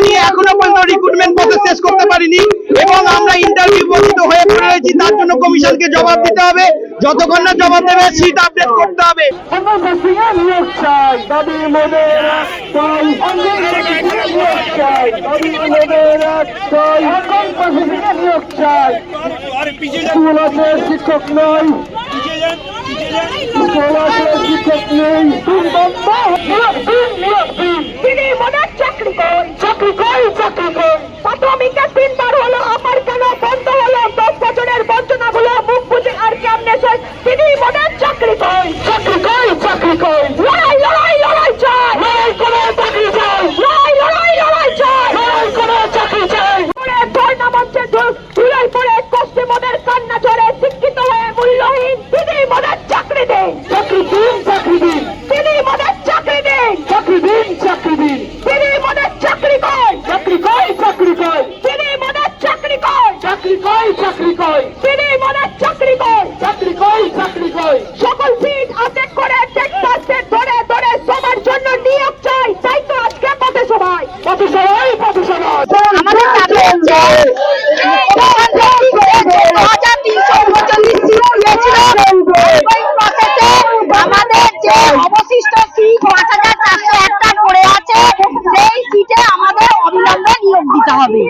নিয়ে এখনো পর্যন্ত রিক্রুটমেন্ট প্রসেস শেষ করতে পারিনি এবং আমরা ইন্টারভিউ বঞ্চিত হয়ে পড়ে রয়েছি। তার জন্য কমিশনকে জবাব দিতে হবে, যতক্ষণ না জবাব দেবে সিট আপডেট করতে হবে। শিক্ষক নয়, শিক্ষক নেই, চাকরি কই, চাকরি কই, চাকরি কই। প্রাথমিকের 3 বার হলো, আবার কেন বন্ধ হলো? 10 বছরের বঞ্চনাগুলো মুখ বুঝে আর কেমনে শেষ? তিনি মনের চাকরি কই, চাকরি কই, চাকরি কই। লড়াই লড়াই লড়াই চাই, লড়াই করে চাকরি চাই, লড়াই লড়াই লড়াই চাই, লড়াই করে চাকরি চাই। ধর্ণা মঞ্চে ধুলাই পড়ে কষ্টে মনের কান্না ঝরে, শিক্ষিত হয়ে মূল্যহীন। তিনি মনের চাকরি দেন, চাকরি দিন, চাকরি দিন। তিনি মনের চাকরি দেন, চাকরি দিন, চাকরি দিন। তিনি মনের চাকরি কই, চাকরি কই, চাকরি কই। তিনি মনের চাকরি কই, চাকরি কই, চাকরি কই। তিনি মনের চাকরি কই, চাকরি কই, চাকরি কই। সকল সিট আপডেট করে টেক্সাসের ধরে ধরে সবার জন্য নিয়োগ চাই। তাই তো আজকে পথে সবাই, পথে সবাই, পথে সবাই। আমাদের দাবি হচ্ছে আমাদের যে অবশিষ্ট সিট ৫,৪০১টা পড়ে আছে, সেই সিটে আমাদের অবিলম্বে নিয়োগ দিতে হবে।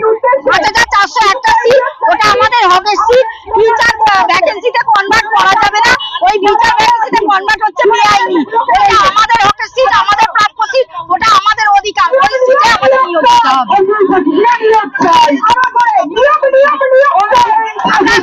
৫,৪০১টা সিট, ওটা আমাদের হকের সিট। ফিউচার ভ্যাকেন্সিতে কনভার্ট করা যাবে না। ওই ফিউচার ভ্যাকেন্সিতে কনভার্ট হচ্ছে বেআইনি। ওটা আমাদের হকের সিট, আমাদের প্রাপ্য সিট, ওটা আমাদের অধিকার। ওই সিটে আমাদের নিয়োগ দিতে হবে। আমরা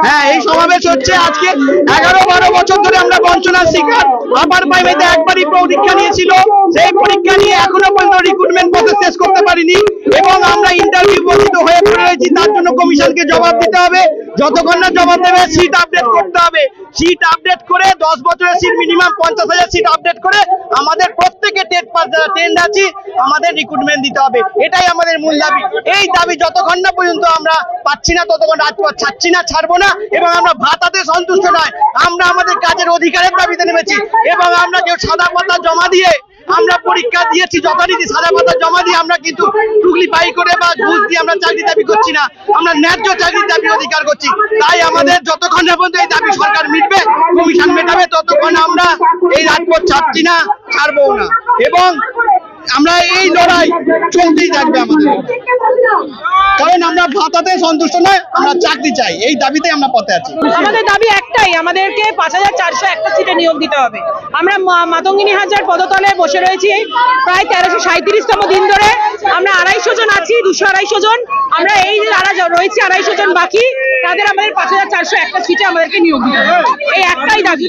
হ্যাঁ, এই সমাবেশ হচ্ছে আজকে 11-12 বছর ধরে আমরা বঞ্চনার শিকার। আপার প্রাইমারিতে একবারই পরীক্ষা নিয়েছিল, সেই পরীক্ষা নিয়ে এখনো পর্যন্ত রিক্রুটমেন্ট প্রসেস শেষ করতে পারিনি এবং আমরা ইন্টারভিউ বঞ্চিত হয়ে পড়ে রয়েছি। তার জন্য কমিশনকে জবাব দিতে হবে, যতক্ষণ না জবাব দেবে সিট আপডেট করতে হবে। সিট আপডেট করে 10 বছরের সিট মিনিমাম 50,000 সিট আপডেট করে আমাদের প্রত্যেকে টেট পাস যারা ট্রেন্ড আছি আমাদের রিক্রুটমেন্ট দিতে হবে। এটাই আমাদের মূল দাবি। এই দাবি যতক্ষণ না পর্যন্ত আমরা পাচ্ছি না, ততক্ষণ রাজপথ ছাড়ছি না, ছাড়বো না। এবং আমরা ভাতাতে সন্তুষ্ট নয়, আমরা আমাদের কাজের অধিকারের দাবিতে নেমেছি এবং আমরা কেউ সাদা পাতা জমা দিয়ে আমরা পরীক্ষা দিয়েছি যথারীতি। সাদা পাতা জমা দিয়ে আমরা কিন্তু টুকলি পাই করে বা ঘুষ দিয়ে আমরা চাকরি দাবি করছি না, আমরা ন্যায্য চাকরির দাবি অধিকার করছি। তাই আমাদের যতক্ষণ না পর্যন্ত এই দাবি সরকার মিটবে, কমিশন মেটাবে, ততক্ষণ আমরা এই রাজপথ ছাড়ছি না, ছাড়বো না। এবং আমরা এই লড়াই চলতেই থাকবে আমাদের, কারণ আমরা ভাতাতে সন্তুষ্ট নয়, আমরা চাকরি চাই। এই দাবিতে আমরা পথে আছি। আমাদের দাবি একটাই, আমাদেরকে ৫,৪০১টা সিটে নিয়োগ দিতে হবে। আমরা মাতঙ্গিনী হাজরার পদতলে বসে রয়েছি প্রায় 1337তম দিন ধরে। আমরা 250 জন আছি, 200-250 জন। আমরা এই যারা রয়েছে 250 জন বাকি, তাদের আমাদের ৫,৪০১টা সিটে আমাদেরকে নিয়োগ দিতে হবে। এই একটাই দাবি।